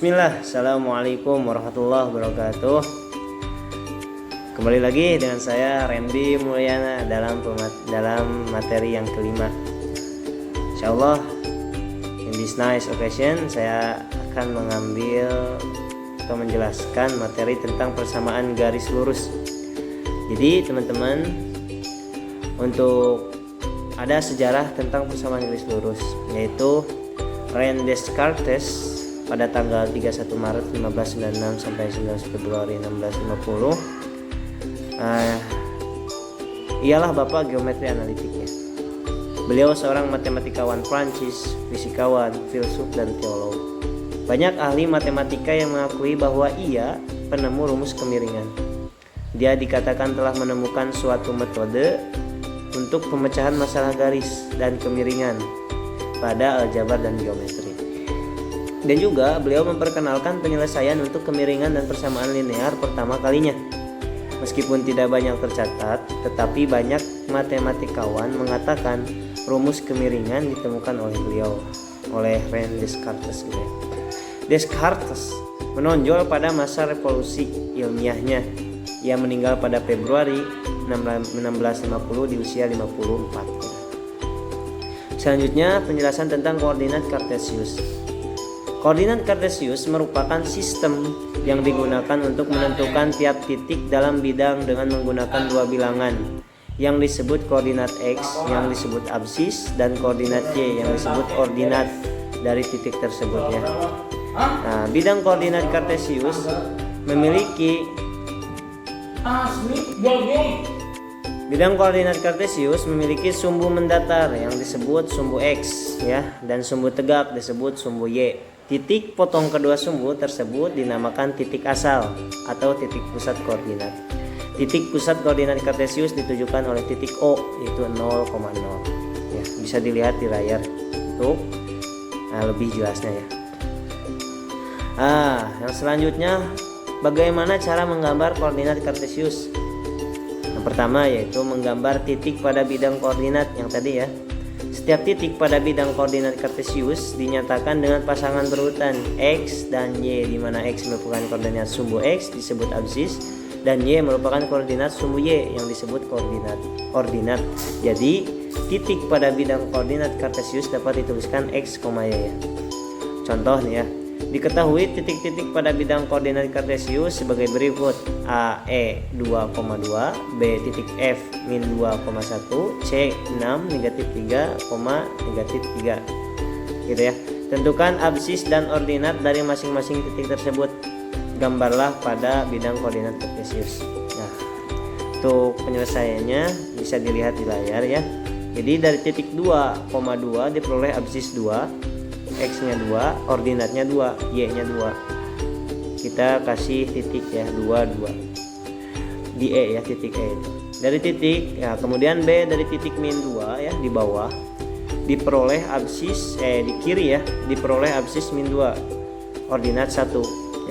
Bismillah, Assalamualaikum warahmatullahi wabarakatuh. Kembali lagi dengan saya Randy Mulyana dalam materi yang kelima. Insyaallah in this nice occasion saya akan mengambil atau menjelaskan materi tentang persamaan garis lurus. Jadi teman-teman, untuk ada sejarah tentang persamaan garis lurus, yaitu René Descartes pada tanggal 31 Maret 1596 sampai 19 Februari 1650. Ialah bapak geometri analitiknya. Beliau seorang matematikawan Prancis, fisikawan, filsuf, dan teolog. Banyak ahli matematika yang mengakui bahwa ia penemu rumus kemiringan. Dia dikatakan telah menemukan suatu metode untuk pemecahan masalah garis dan kemiringan pada aljabar dan geometri. Dan juga beliau memperkenalkan penyelesaian untuk kemiringan dan persamaan linear pertama kalinya. Meskipun tidak banyak tercatat, tetapi banyak matematikawan mengatakan rumus kemiringan ditemukan oleh beliau, oleh René Descartes. Descartes menonjol pada masa revolusi ilmiahnya. Ia meninggal pada Februari 1650 di usia 54. Selanjutnya penjelasan tentang koordinat Cartesius. Koordinat Cartesius merupakan sistem yang digunakan untuk menentukan tiap titik dalam bidang dengan menggunakan dua bilangan yang disebut koordinat X yang disebut absis dan koordinat Y yang disebut ordinat dari titik tersebut ya. Nah, bidang koordinat Cartesius memiliki sumbu mendatar yang disebut sumbu X ya, dan sumbu tegak disebut sumbu Y. Titik potong kedua sumbu tersebut dinamakan titik asal atau titik pusat koordinat. Titik pusat koordinat Cartesius ditujukan oleh titik O, yaitu 0,0. Ya, bisa dilihat di layar untuk lebih jelasnya ya. Yang selanjutnya, bagaimana cara menggambar koordinat Cartesius? Yang pertama yaitu menggambar titik pada bidang koordinat yang tadi ya. Setiap titik pada bidang koordinat Cartesius dinyatakan dengan pasangan berurutan X dan Y, di mana X merupakan koordinat sumbu X disebut absis dan Y merupakan koordinat sumbu Y yang disebut ordinat. Jadi titik pada bidang koordinat Cartesius dapat dituliskan X, Y ya. Contoh nih ya. Diketahui titik-titik pada bidang koordinat Cartesius sebagai berikut: A, E 2,2, B titik F min 2,1, C 6, negatif 3, negatif 3 gitu ya. Tentukan absis dan ordinat dari masing-masing titik tersebut. Gambarlah pada bidang koordinat Cartesius. Nah, untuk penyelesaiannya bisa dilihat di layar ya. Jadi dari titik 2,2 diperoleh absis 2, X-nya 2, ordinatnya 2, Y-nya 2. Kita kasih titik ya, 2, 2. Di E ya, titik E itu. Dari titik, ya kemudian B dari titik min 2 ya, di bawah. Diperoleh absis, di kiri ya, diperoleh absis min 2. Ordinat 1.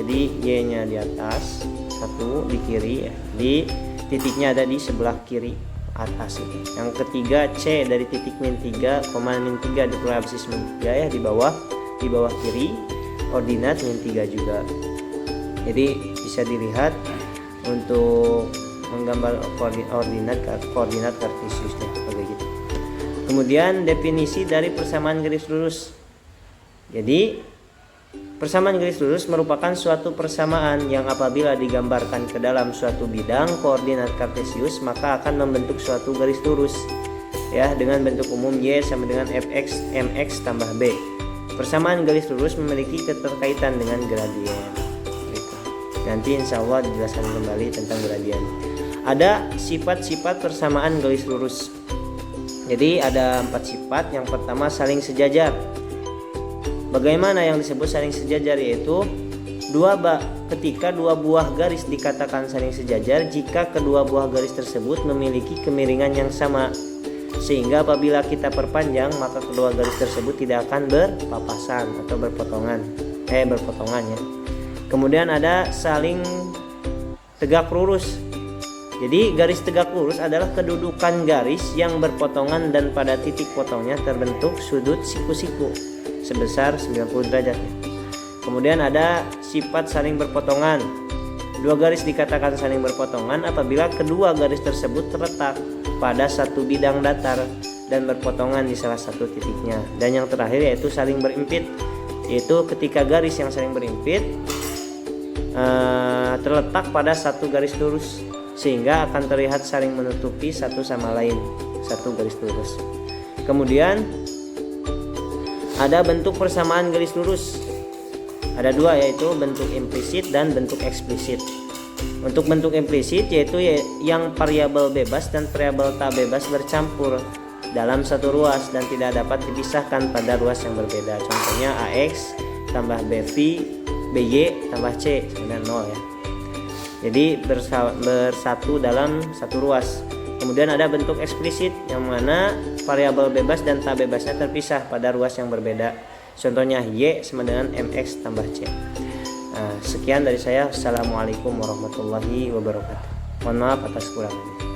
Jadi Y-nya di atas, 1 di kiri ya. Di titiknya ada di sebelah kiri atas ini. Yang ketiga C dari titik min 3, min 3 diperoleh absis min 3 ya, di bawah kiri, ordinat min 3 juga. Jadi bisa dilihat untuk menggambar koordinat Cartesius kayak gitu. Kemudian definisi dari persamaan garis lurus. Jadi persamaan garis lurus merupakan suatu persamaan yang apabila digambarkan ke dalam suatu bidang koordinat Cartesius maka akan membentuk suatu garis lurus ya, dengan bentuk umum Y sama dengan Fx mx tambah B. Persamaan garis lurus memiliki keterkaitan dengan gradien gitu. Nanti insya Allah dijelaskan kembali tentang gradien. Ada sifat-sifat persamaan garis lurus. Jadi ada 4 sifat. Yang pertama saling sejajar. Bagaimana yang disebut saling sejajar? Yaitu ketika dua buah garis dikatakan saling sejajar jika kedua buah garis tersebut memiliki kemiringan yang sama, sehingga apabila kita perpanjang maka kedua garis tersebut tidak akan berpapasan atau berpotongan ya. Kemudian ada saling tegak lurus. Jadi garis tegak lurus adalah kedudukan garis yang berpotongan dan pada titik potongnya terbentuk sudut siku-siku sebesar 90 derajat. Kemudian ada sifat saling berpotongan. Dua garis dikatakan saling berpotongan apabila kedua garis tersebut terletak pada satu bidang datar dan berpotongan di salah satu titiknya. Dan yang terakhir yaitu saling berimpit, yaitu ketika garis yang saling berimpit terletak pada satu garis lurus sehingga akan terlihat saling menutupi satu sama lain, satu garis lurus. Kemudian ada bentuk persamaan garis lurus. Ada dua, yaitu bentuk implisit dan bentuk eksplisit. Untuk bentuk implisit yaitu yang variabel bebas dan variabel tak bebas bercampur dalam satu ruas dan tidak dapat dipisahkan pada ruas yang berbeda. Contohnya AX tambah BV, BY tambah C sama 0 ya. Jadi bersatu dalam satu ruas. Kemudian ada bentuk eksplisit yang mana variabel bebas dan tak bebasnya terpisah pada ruas yang berbeda. Contohnya Y sama dengan MX tambah C. Sekian dari saya. Assalamualaikum warahmatullahi wabarakatuh. Mohon maaf atas kurangnya.